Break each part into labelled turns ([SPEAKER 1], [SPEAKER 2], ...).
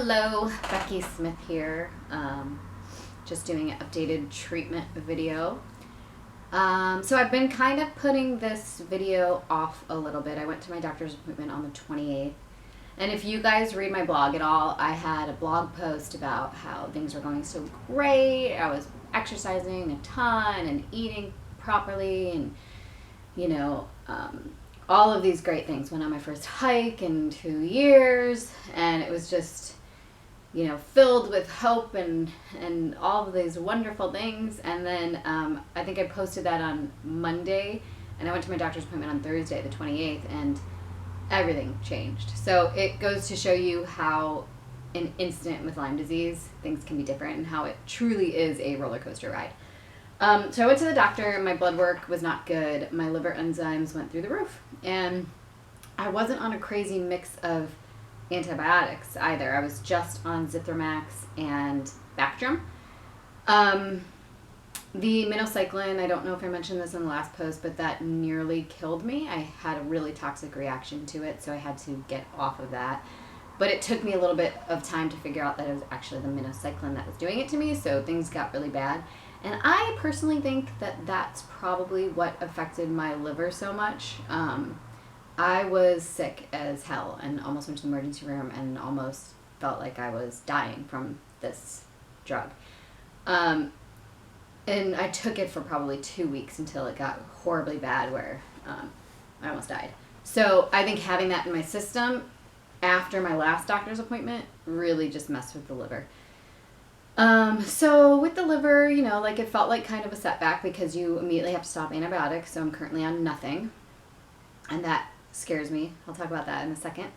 [SPEAKER 1] Hello, Becky Smith here. Just doing an updated treatment video. So I've been kind of putting this video off a little bit. I went to my doctor's appointment on the 28th. And if you guys read my blog at all, I had a blog post about how things were going so great. I was exercising a ton and eating properly and, all of these great things. Went on my first hike in 2 years, and it was just, filled with hope and all of these wonderful things. And then I think I posted that on Monday, and I went to my doctor's appointment on Thursday, the 28th, and everything changed. So it goes to show you how an instant with Lyme disease, things can be different, and how it truly is a roller coaster ride. So I went to the doctor. My blood work was not good. My liver enzymes went through the roof. And I wasn't on a crazy mix of antibiotics either. I was just on Zithromax and Bactrim. The minocycline, I don't know if I mentioned this in the last post, but that nearly killed me. I had a really toxic reaction to it, so I had to get off of that. But it took me a little bit of time to figure out that it was actually the minocycline that was doing it to me, so things got really bad. And I personally think that that's probably what affected my liver so much. I was sick as hell and almost went to the emergency room and almost felt like I was dying from this drug. And I took it for probably 2 weeks until it got horribly bad where I almost died. So I think having that in my system after my last doctor's appointment really just messed with the liver. So with the liver, it felt like kind of a setback because you immediately have to stop antibiotics. So I'm currently on nothing, and that scares me. I'll talk about that in a second.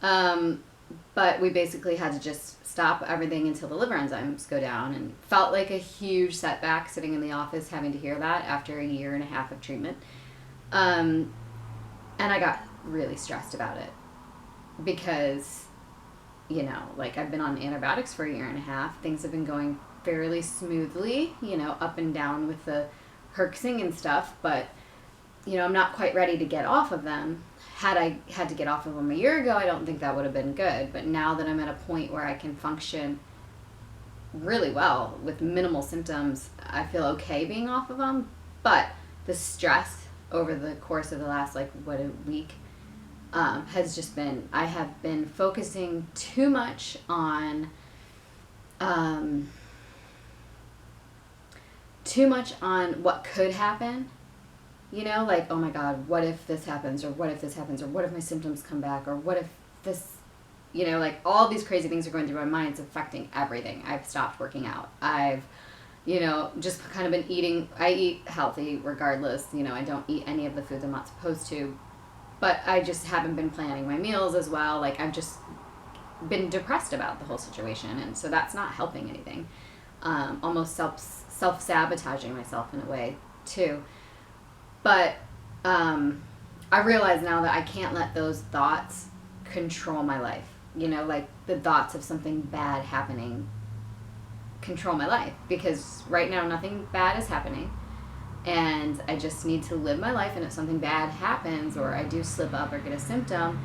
[SPEAKER 1] But we basically had to just stop everything until the liver enzymes go down, and felt like a huge setback sitting in the office having to hear that after a 1.5 years of treatment. And I got really stressed about it because I've been on antibiotics for a 1.5 years. Things have been going fairly smoothly, up and down with the herxing and stuff, but, I'm not quite ready to get off of them. Had I had to get off of them a year ago, I don't think that would have been good. But now that I'm at a point where I can function really well with minimal symptoms, I feel okay being off of them. But the stress over the course of the last, a week, has just been, I have been focusing too much on what could happen, oh my God, what if this happens, or what if this happens, or what if my symptoms come back, or what if this, all these crazy things are going through my mind. It's affecting everything. I've stopped working out. I've, just kind of been eating, I eat healthy regardless, I don't eat any of the foods I'm not supposed to. But I just haven't been planning my meals as well. I've just been depressed about the whole situation. And so that's not helping anything. Almost self-sabotaging myself in a way, too. But I realize now that I can't let those thoughts control my life. The thoughts of something bad happening control my life. Because right now nothing bad is happening. And I just need to live my life, and if something bad happens or I do slip up or get a symptom,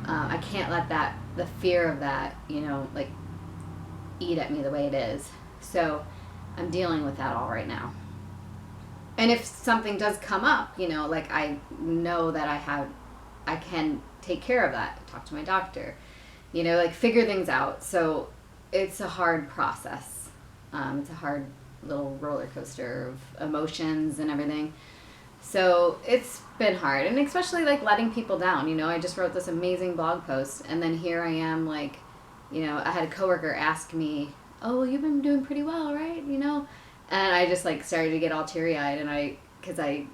[SPEAKER 1] I can't let the fear of that, eat at me the way it is. So I'm dealing with that all right now. And if something does come up, I know that I can take care of that, talk to my doctor, figure things out. So it's a hard process. It's a hard little roller coaster of emotions and everything. So it's been hard, and especially letting people down. I just wrote this amazing blog post, and then here I am, I had a coworker ask me, "Oh, well, you've been doing pretty well, right?" And I just started to get all teary-eyed, and because it's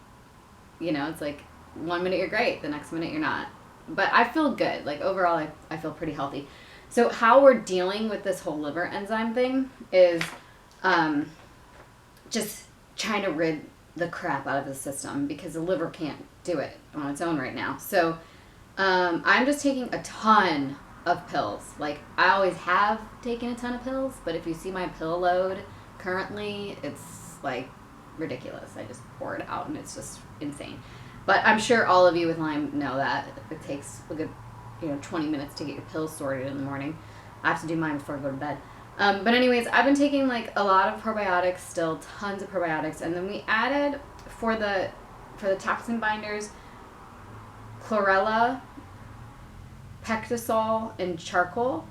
[SPEAKER 1] 1 minute you're great, the next minute you're not. But I feel good. Overall, I feel pretty healthy. So how we're dealing with this whole liver enzyme thing is just trying to rid the crap out of the system, because the liver can't do it on its own right now. So I'm just taking a ton of pills. I always have taken a ton of pills, but if you see my pill load currently, it's ridiculous. I just pour it out, and it's just insane. But I'm sure all of you with Lyme know that it takes a good 20 minutes to get your pills sorted in the morning. I have to do mine before I go to bed. But anyways, I've been taking like a lot of probiotics still, tons of probiotics, and then we added for the toxin binders, chlorella, pectosol, and charcoal.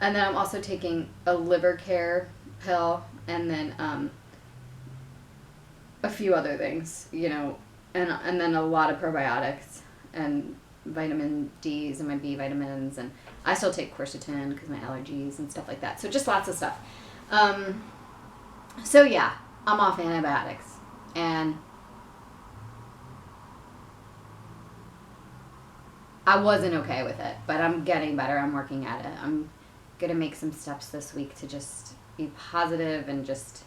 [SPEAKER 1] And then I'm also taking a liver care pill, and then a few other things, you know, and then a lot of probiotics and vitamin D's and my B vitamins, and I still take quercetin because my allergies and stuff like that. So just lots of stuff. So yeah, I'm off antibiotics, and I wasn't okay with it, but I'm getting better. I'm working at it. I'm gonna make some steps this week to just be positive and just,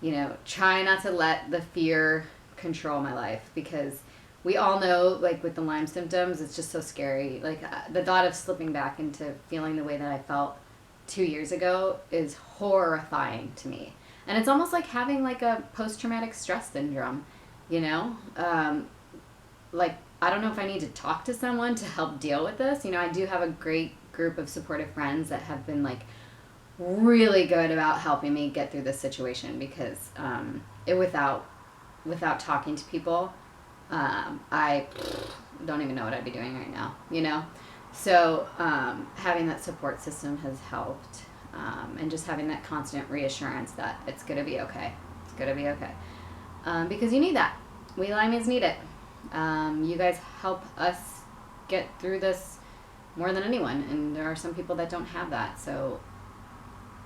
[SPEAKER 1] you know, try not to let the fear control my life, because we all know, like with the Lyme symptoms, it's just so scary. Like the thought of slipping back into feeling the way that I felt 2 years ago is horrifying to me. And it's almost like having like a post-traumatic stress syndrome, you know? Like, I don't know if I need to talk to someone to help deal with this. You know, I do have a great group of supportive friends that have been like really good about helping me get through this situation, because without talking to people, I don't even know what I'd be doing right now, you know? So having that support system has helped, and just having that constant reassurance that it's going to be okay. It's going to be okay. Because you need that. We Lymies need it. You guys help us get through this more than anyone, and there are some people that don't have that, so,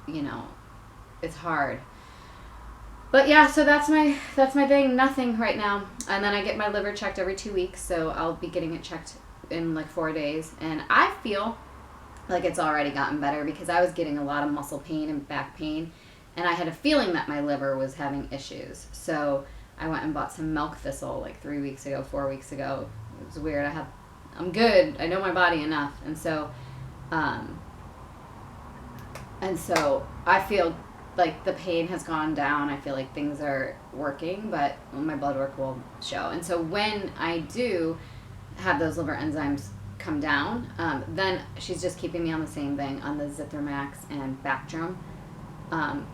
[SPEAKER 1] you know, it's hard. But yeah, so that's my thing. Nothing right now. And then I get my liver checked every 2 weeks, so I'll be getting it checked in like 4 days, and I feel like it's already gotten better, because I was getting a lot of muscle pain and back pain, and I had a feeling that my liver was having issues. So I went and bought some milk thistle like 4 weeks ago. It was weird. I'm good. I know my body enough, and so I feel like the pain has gone down. I feel like things are working, but my blood work will show. And so when I do have those liver enzymes come down, then she's just keeping me on the same thing, on the Zithromax and Bactrim.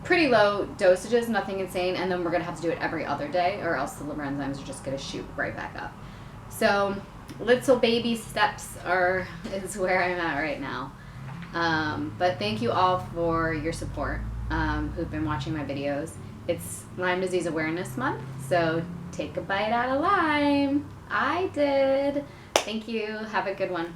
[SPEAKER 1] Pretty low dosages, nothing insane, and then we're going to have to do it every other day, or else the liver enzymes are just going to shoot right back up. So little baby steps is where I'm at right now. But thank you all for your support, who've been watching my videos. It's Lyme Disease Awareness Month, so take a bite out of Lyme. I did. Thank you. Have a good one.